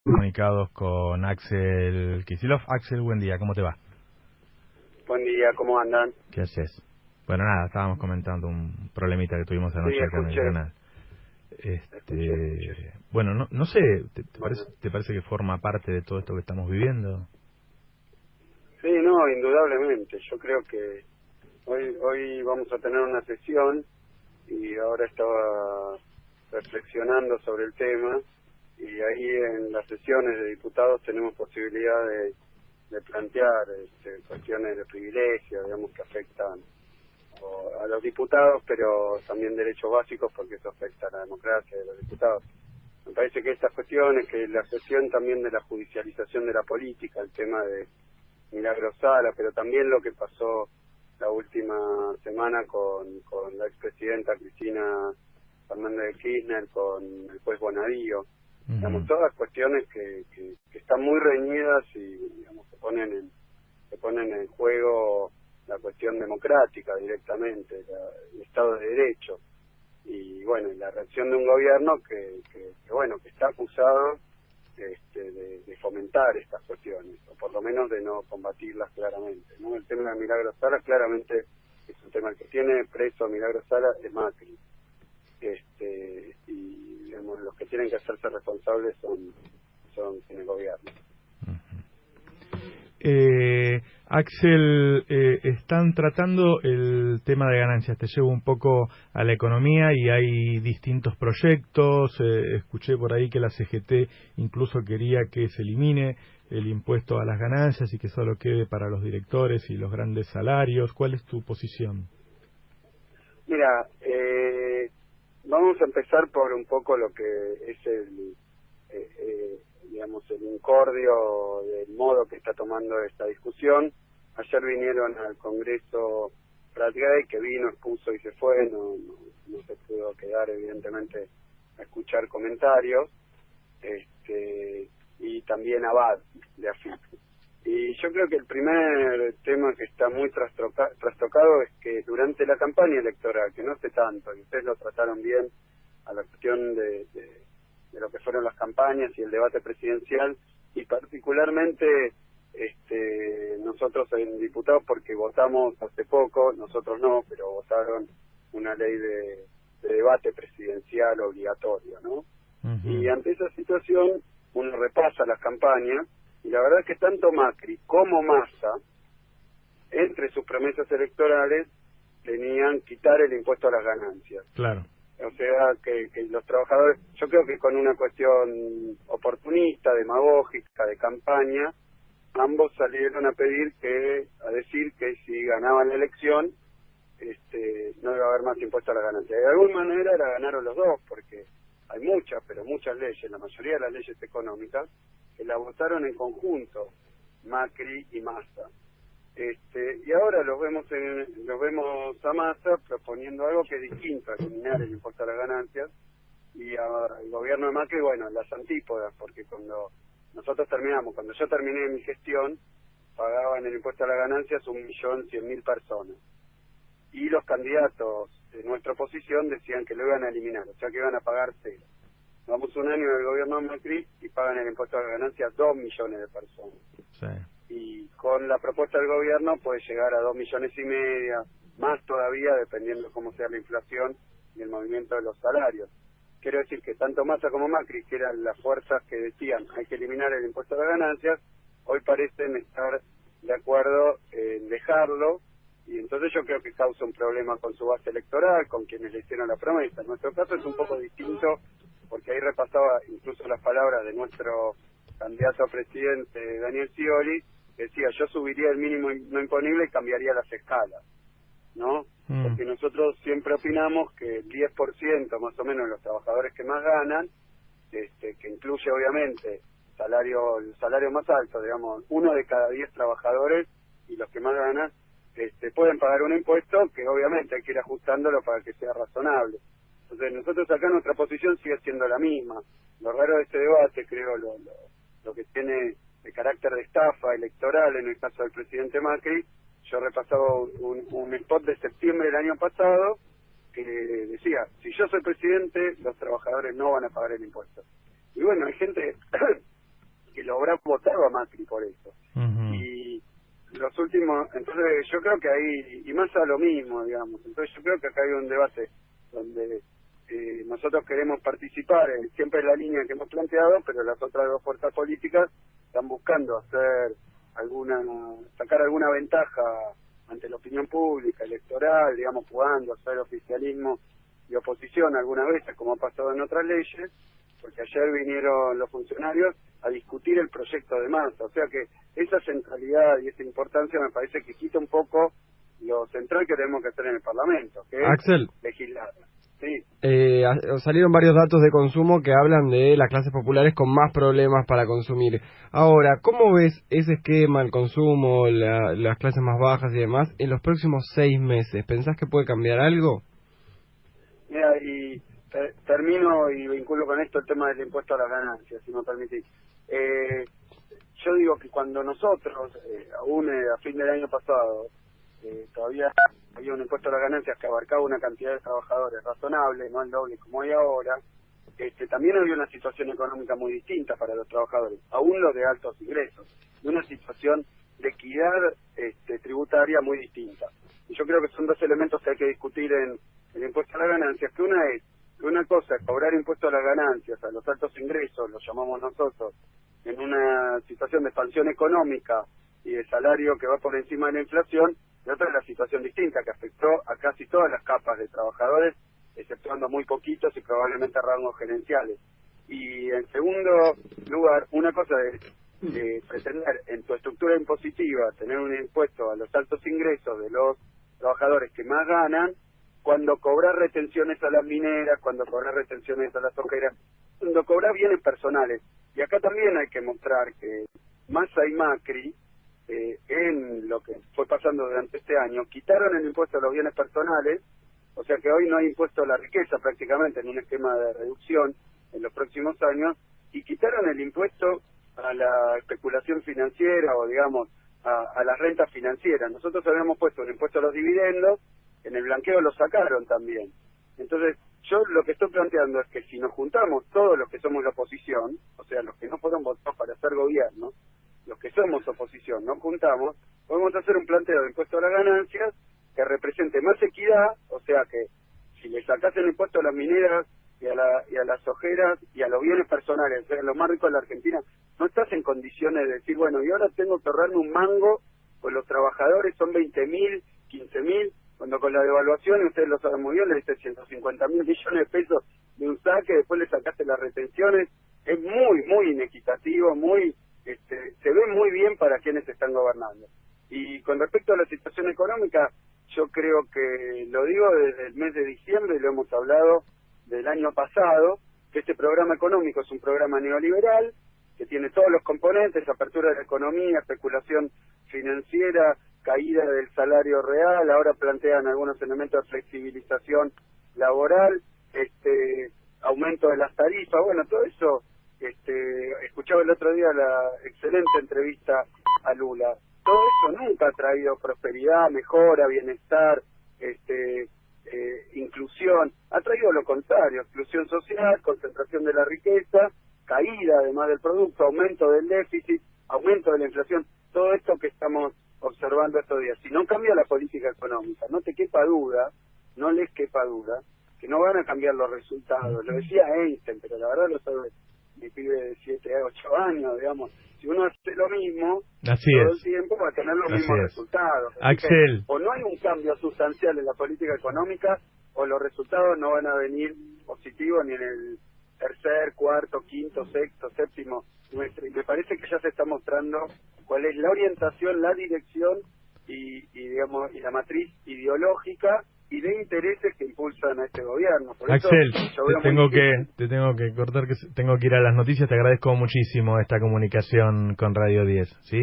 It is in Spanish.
Comunicados con Axel Kicillof. Axel, buen día, ¿cómo te va? Buen día, ¿cómo andan? ¿Qué haces? Bueno, nada, estábamos comentando un problemita que tuvimos Sí, anoche acá en el canal. escuché. Bueno, no sé, Bueno, te parece que forma parte de todo esto que estamos viviendo? sí, no, indudablemente. Yo creo que hoy vamos a tener una sesión y ahora estaba reflexionando sobre el tema y ahí en las sesiones de diputados tenemos posibilidad de plantear cuestiones de privilegio, digamos, que afectan a los diputados, pero también derechos básicos porque eso afecta a la democracia de los diputados. Me parece que estas cuestiones, que la cuestión también de la judicialización de la política, el tema de Milagro Sala, pero también lo que pasó la última semana con la expresidenta Cristina Fernández de Kirchner, con el juez Bonadío, digamos, Ujú. todas cuestiones que están muy reñidas y digamos se ponen en juego la cuestión democrática directamente, el Estado de Derecho y bueno, y la reacción de un gobierno que bueno, que está acusado de fomentar estas cuestiones, o por lo menos de no combatirlas claramente, ¿no? El tema de Milagro Sala claramente es un tema. El que tiene preso a Milagro Sala es Macri, y digamos, los que tienen que hacerse responsables son quienes gobiernan. Axel, están tratando el tema de ganancias. Te llevo un poco a la economía y hay distintos proyectos. Escuché por ahí que la CGT incluso quería que se elimine el impuesto a las ganancias y que solo quede para los directores y los grandes salarios. ¿Cuál es tu posición? Mira, vamos a empezar por un poco lo que es digamos, el incordio del modo que está tomando esta discusión. Ayer vinieron al Congreso Pratgay, que vino, expuso y se fue, no se pudo quedar evidentemente a escuchar comentarios, y también Abad de AFIP. Y yo creo que el primer tema que está muy trastocado es que durante la campaña electoral, que no hace tanto, y ustedes lo trataron bien a la cuestión de lo que fueron las campañas y el debate presidencial, y particularmente nosotros en diputados, porque votamos hace poco, nosotros no, pero votaron una ley de debate presidencial obligatorio, ¿no? Y Ujú. ante esa situación uno repasa las campañas y la verdad es que tanto Macri como Massa, entre sus promesas electorales, tenían quitar el impuesto a las ganancias. Claro. O sea, que los trabajadores, yo creo que con una cuestión oportunista, demagógica, de campaña, ambos salieron a decir que si ganaban la elección, no iba a haber más impuesto a la ganancia. De alguna manera la ganaron los dos, porque hay muchas, pero muchas leyes, la mayoría de las leyes económicas, que la votaron en conjunto, Macri y Massa. Y ahora los vemos a Massa proponiendo algo que es distinto a eliminar el impuesto a las ganancias, y al gobierno de Macri, bueno, las antípodas, porque cuando yo terminé mi gestión, pagaban el impuesto a las ganancias 1.100.000 personas, y los candidatos de nuestra oposición decían que lo iban a eliminar, o sea que iban a pagar cero. Vamos un año del gobierno de Macri y pagan el impuesto a las ganancias 2 millones de personas. Sí. Y con la propuesta del gobierno puede llegar a 2,5 millones, más todavía dependiendo cómo sea la inflación y el movimiento de los salarios. Quiero decir que tanto Massa como Macri, que eran las fuerzas que decían hay que eliminar el impuesto a las ganancias, hoy parecen estar de acuerdo en dejarlo, y entonces yo creo que causa un problema con su base electoral, con quienes le hicieron la promesa. En nuestro caso es un poco distinto, porque ahí repasaba incluso las palabras de nuestro candidato a presidente, Daniel Scioli, decía: yo subiría el mínimo no imponible y cambiaría las escalas, ¿no? Mm. Porque nosotros siempre opinamos que el 10% más o menos de los trabajadores que más ganan, que incluye obviamente el salario más alto, digamos, 1 de cada 10 trabajadores y los que más ganan, pueden pagar un impuesto que obviamente hay que ir ajustándolo para que sea razonable. Entonces nosotros acá nuestra posición sigue siendo la misma. Lo raro de este debate, creo, lo que tiene de carácter de estafa electoral en el caso del presidente Macri, yo repasaba un spot de septiembre del año pasado que decía: si yo soy presidente, los trabajadores no van a pagar el impuesto. Y bueno, hay gente votado a Macri por eso. Y los últimos, entonces yo creo que ahí, y más a lo mismo, digamos, entonces yo creo que acá hay un debate donde nosotros queremos participar, siempre en la línea que hemos planteado, pero las otras dos fuerzas políticas están buscando sacar alguna ventaja ante la opinión pública, electoral, digamos, jugando, hacer oficialismo y oposición algunas veces, como ha pasado en otras leyes, porque ayer vinieron los funcionarios a discutir el proyecto de Massa, o sea que esa centralidad y esa importancia me parece que quita un poco lo central que tenemos que hacer en el Parlamento, que Axel, es legislar. Sí. Salieron varios datos de consumo que hablan de las clases populares con más problemas para consumir. Ahora, ¿cómo ves ese esquema, el consumo, las clases más bajas y demás, en los próximos 6 meses? ¿Pensás que puede cambiar algo? Mira, y termino y vinculo con esto el tema del impuesto a las ganancias, si me permitís. Yo digo que cuando nosotros, aún a fin del año pasado, todavía había un impuesto a las ganancias que abarcaba una cantidad de trabajadores razonable, no el doble como hay ahora, también había una situación económica muy distinta para los trabajadores, aún los de altos ingresos, y una situación de equidad tributaria muy distinta. Y yo creo que son dos elementos que hay que discutir en el impuesto a las ganancias, que una cosa es cobrar impuesto a las ganancias, a los altos ingresos, lo llamamos nosotros, en una situación de expansión económica y de salario que va por encima de la inflación, y otra es la situación distinta que afectó a casi todas las capas de trabajadores, exceptuando muy poquitos y probablemente rangos gerenciales. Y en segundo lugar, una cosa es pretender en tu estructura impositiva tener un impuesto a los altos ingresos de los trabajadores que más ganan, cuando cobras retenciones a las mineras, cuando cobras retenciones a las ojeras, cuando cobras bienes personales. Y acá también hay que mostrar que Massa y Macri, en lo que fue pasando durante este año, quitaron el impuesto a los bienes personales, o sea que hoy no hay impuesto a la riqueza prácticamente en un esquema de reducción en los próximos años, y quitaron el impuesto a la especulación financiera o digamos a las rentas financieras. Nosotros habíamos puesto el impuesto a los dividendos, en el blanqueo lo sacaron también. Entonces yo lo que estoy planteando es que si nos juntamos todos los que somos la oposición, o sea los que no fueron votados para hacer gobierno, los que somos oposición, nos juntamos, podemos hacer un planteo de impuesto a las ganancias que represente más equidad, o sea que si le sacás el impuesto a las mineras y a las ojeras y a los bienes personales, o sea, los más ricos de la Argentina, no estás en condiciones de decir, bueno, y ahora tengo que ahorrarme un mango, pues los trabajadores son 20.000, 15.000, cuando con la devaluación, ustedes lo saben muy bien, le diste 150.000 millones de pesos de un saque, después le sacaste las retenciones, es muy inequitativo, se ve muy bien para quienes están gobernando. Y con respecto a la situación económica, yo creo que, lo digo desde el mes de diciembre, y lo hemos hablado del año pasado, que este programa económico es un programa neoliberal, que tiene todos los componentes, apertura de la economía, especulación financiera, caída del salario real, ahora plantean algunos elementos de flexibilización laboral, aumento de las tarifas, bueno, todo eso, escuchaba el otro día la excelente entrevista a Lula, todo eso nunca ha traído prosperidad, mejora, bienestar, inclusión, ha traído lo contrario, exclusión social, concentración de la riqueza, caída además del producto, aumento del déficit, aumento de la inflación, todo esto que estamos observando estos días. Si no cambia la política económica, no les quepa duda, que no van a cambiar los resultados. Lo decía Einstein, pero la verdad lo sabe mi pibe de 7 a 8 años, digamos. Si uno hace lo mismo, todo el tiempo va a tener los mismos resultados. Axel. O no hay un cambio sustancial en la política económica, o los resultados no van a venir positivos ni en el tercer, cuarto, quinto, sexto, séptimo trimestre. Y me parece que ya se está mostrando cuál es la orientación, la dirección y digamos y la matriz ideológica y de intereses que impulsan a este gobierno. Por Axel, eso, te tengo que cortar, que tengo que ir a las noticias. Te agradezco muchísimo esta comunicación con Radio 10, ¿sí?